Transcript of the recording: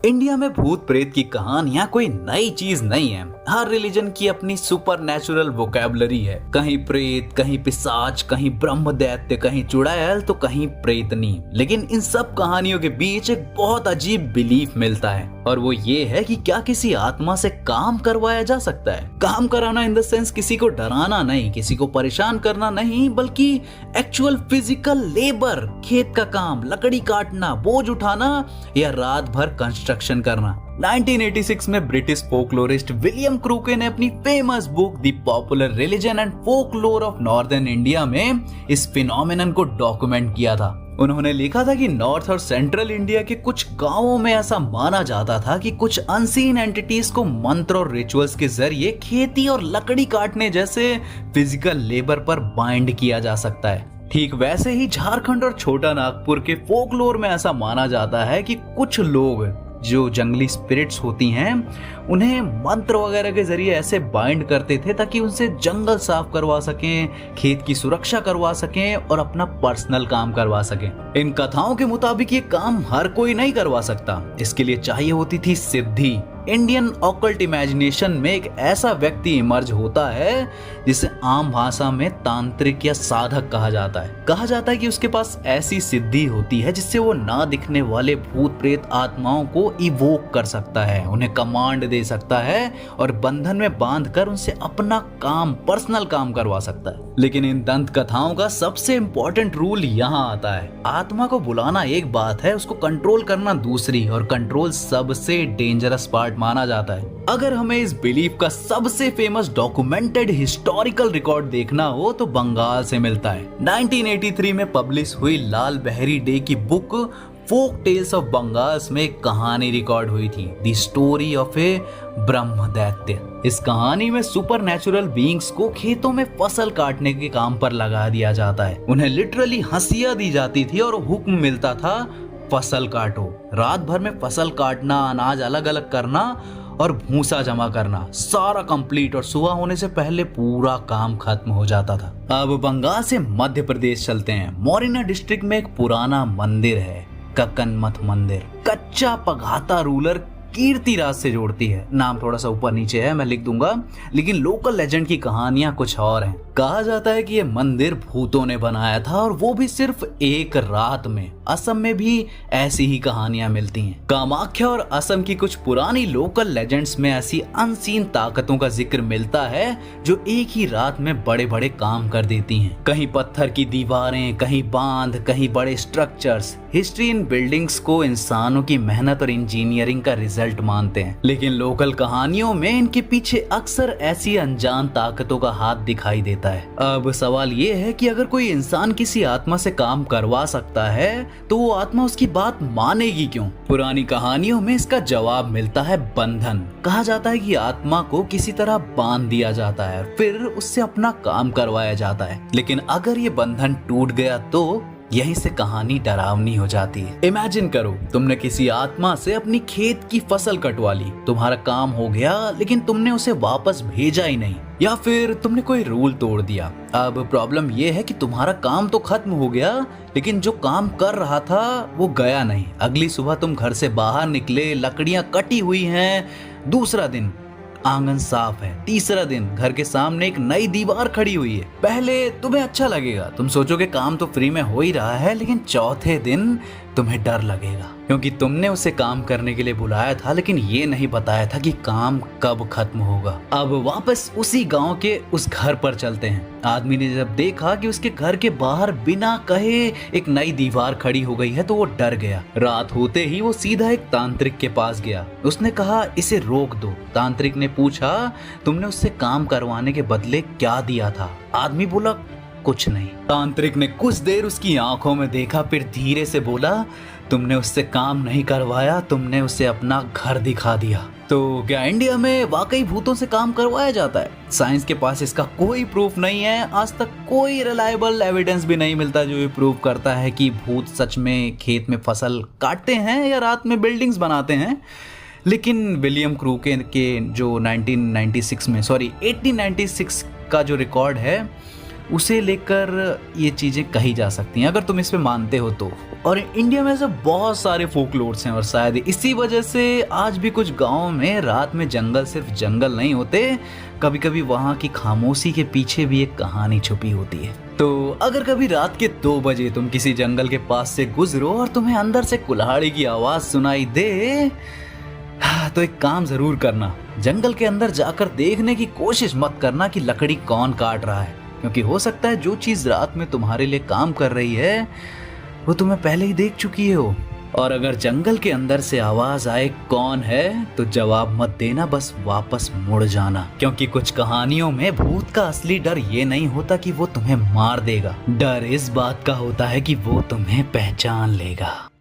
India में भूत प्रेत की कहानियां कोई नई चीज नहीं है। हर रिलीजन की अपनी सुपर नेचुरल वोकैबुलरी है। कहीं प्रेत, कहीं पिशाच, कहीं ब्रह्म दैत्य, कहीं चुड़ैल तो कहीं प्रेतनी। लेकिन इन सब कहानियों के बीच एक बहुत अजीब बिलीफ मिलता है, और वो ये है कि क्या किसी आत्मा से काम करवाया जा सकता है। काम कराना इन द सेंस किसी को डराना नहीं, किसी को परेशान करना नहीं, बल्कि एक्चुअल फिजिकल लेबर, खेत का काम, लकड़ी काटना, बोझ उठाना या रात भर कंस्ट्रक्शन करना। 1986 में ब्रिटिश फोकलोरिस्ट विलियम क्रूके ने अपनी famous book the popular religion and folklore of northern India में इस फिनोमेनन को डॉक्यूमेंट किया था। उन्होंने लिखा था कि नॉर्थ और सेंट्रल इंडिया के कुछ गांवों में ऐसा माना जाता था कि कुछ अनसीन एंटिटीज को मंत्र और रिचुअल्स के जरिए खेती और लकड़ी काटने जैसे फिजिकल लेबर पर बाइंड किया जा सकता है। ठीक वैसे ही झारखंड और छोटा नागपुर के फोकलोर में ऐसा माना जाता है कि कुछ लोग जो जंगली स्पिरिट्स होती हैं उन्हें मंत्र वगैरह के जरिए ऐसे बाइंड करते थे ताकि उनसे जंगल साफ करवा सकें, खेत की सुरक्षा करवा सकें और अपना पर्सनल काम करवा सकें। इन कथाओं के मुताबिक ये काम हर कोई नहीं करवा सकता। इसके लिए चाहिए होती थी सिद्धि। इंडियन ऑकल्ट इमेजिनेशन में एक ऐसा व्यक्ति इमर्ज होता है जिसे आम भाषा में तांत्रिक या साधक कहा जाता है। कहा जाता है कि उसके पास ऐसी सिद्धि होती है जिससे वो ना दिखने वाले भूत प्रेत आत्माओं को इवोक कर सकता है, उन्हें कमांड दे सकता है और बंधन में बांधकर उनसे अपना काम, पर्सनल काम करवा सकता है। लेकिन इन दंत कथाओं का सबसे इंपॉर्टेंट रूल यहाँ आता है। आत्मा को बुलाना एक बात है, उसको कंट्रोल करना दूसरी, और कंट्रोल सबसे डेंजरस पार्ट माना जाता है। अगर हमें इस बिलीफ का सबसे फेमस डॉक्यूमेंटेड हिस्टोरिकल रिकॉर्ड देखना हो तो बंगाल से मिलता है। 1983 में पब्लिश हुई लाल बहरी डे की book folk tales of Bengals में एक कहानी रिकॉर्ड हुई थी, द स्टोरी ऑफ ए ब्रह्म दैत्य। इस कहानी में सुपर नेचुरल बीइंग्स को खेतों में फसल काटने के काम पर लगा दिया जाता है। उन्हें लिटरली हंसिया दी जाती थी और हुक्म मिलता था फसल काटो। रात भर में फसल काटना, अनाज अलग अलग करना और भूसा जमा करना, सारा कंप्लीट, और सुबह होने से पहले पूरा काम खत्म हो जाता था। अब बंगाल से मध्य प्रदेश चलते हैं। मोरिना डिस्ट्रिक्ट में एक पुराना मंदिर है, कक्कनमठ मंदिर। कच्चा पघाता रूलर कीर्तिराज से जोड़ती है। नाम थोड़ा सा ऊपर नीचे है, मैं लिख दूंगा, लेकिन लोकल लेजेंड की कहानियां कुछ और हैं। कहा जाता है कि यह मंदिर भूतों ने बनाया था, और वो भी सिर्फ एक रात में। असम में भी ऐसी ही कहानियां मिलती हैं। कामाख्या और असम की कुछ पुरानी लोकल लेजेंड्स में ऐसी अनसीन ताकतों का जिक्र मिलता है जो एक ही रात में बड़े बड़े काम कर देती हैं। कहीं पत्थर की दीवारें, कहीं बांध, कहीं बड़े स्ट्रक्चर्स। हिस्ट्री इन बिल्डिंग्स को इंसानों की मेहनत और इंजीनियरिंग का रिजल्ट मानते हैं, लेकिन लोकल कहानियों में इनके पीछे अक्सर ऐसी अनजान ताकतों का हाथ दिखाई देता है। अब सवाल ये है कि अगर कोई इंसान किसी आत्मा से काम करवा सकता है तो वो आत्मा उसकी बात मानेगी क्यों? पुरानी कहानियों में इसका जवाब मिलता है बंधन। कहा जाता है कि आत्मा को किसी तरह बांध दिया जाता है, फिर उससे अपना काम करवाया जाता है। लेकिन अगर ये बंधन टूट गया तो यहीं से कहानी डरावनी हो जाती है। इमेजिन करो, तुमने किसी आत्मा से अपनी खेत की फसल कटवा ली, तुम्हारा काम हो गया, लेकिन तुमने उसे वापस भेजा ही नहीं, या फिर तुमने कोई रूल तोड़ दिया। अब प्रॉब्लम यह है कि तुम्हारा काम तो खत्म हो गया, लेकिन जो काम कर रहा था वो गया नहीं। अगली सुबह तुम घर से बाहर निकले, लकड़ियां कटी हुई हैं। दूसरा दिन आंगन साफ है। तीसरा दिन घर के सामने एक नई दीवार खड़ी हुई है। पहले तुम्हें अच्छा लगेगा, तुम सोचोगे काम तो फ्री में हो ही रहा है, लेकिन चौथे दिन तुम्हें डर लगेगा क्योंकि तुमने उसे काम करने के लिए बुलाया था, लेकिन ये नहीं बताया था कि काम कब खत्म होगा। अब वापस उसी गांव के उस घर पर चलते हैं। आदमी ने जब देखा कि उसके घर के बाहर बिना कहे एक नई दीवार खड़ी हो गई है तो वो डर गया। रात होते ही वो सीधा एक तांत्रिक के पास गया। उसने कहा, इसे रोक दो। तांत्रिक ने पूछा, तुमने उससे काम करवाने के बदले क्या दिया था? आदमी बोला, कुछ नहीं। तांत्रिक ने कुछ देर उसकी आंखों में देखा, फिर धीरे से बोला, तुमने उससे काम नहीं करवाया, तुमने उसे अपना घर दिखा दिया। तो क्या इंडिया में वाकई भूतों से काम करवाया जाता है? साइंस के पास इसका कोई प्रूफ नहीं है। आज तक कोई रिलायबल एविडेंस भी नहीं मिलता जो ये प्रूव करता है कि भूत सच में खेत में फसल काटते हैं या रात में बिल्डिंग्स बनाते हैं। लेकिन विलियम क्रूके के जो 1896 का जो रिकॉर्ड है उसे लेकर ये चीजें कही जा सकती हैं, अगर तुम इस पे मानते हो तो। और इंडिया में ऐसे बहुत सारे फोकलोर्स हैं और शायद इसी वजह से आज भी कुछ गाँव में रात में जंगल सिर्फ जंगल नहीं होते, कभी कभी वहाँ की खामोशी के पीछे भी एक कहानी छुपी होती है। तो अगर कभी रात के 2 बजे तुम किसी जंगल के पास से गुजरो और तुम्हें अंदर से कुल्हाड़ी की आवाज सुनाई दे, तो एक काम जरूर करना, जंगल के अंदर जाकर देखने की कोशिश मत करना कि लकड़ी कौन काट रहा है, क्योंकि हो सकता है जो चीज रात में तुम्हारे लिए काम कर रही है वो तुम्हें पहले ही देख चुकी हो। और अगर जंगल के अंदर से आवाज आए कौन है, तो जवाब मत देना, बस वापस मुड़ जाना, क्योंकि कुछ कहानियों में भूत का असली डर ये नहीं होता कि वो तुम्हें मार देगा, डर इस बात का होता है कि वो तुम्हें पहचान लेगा।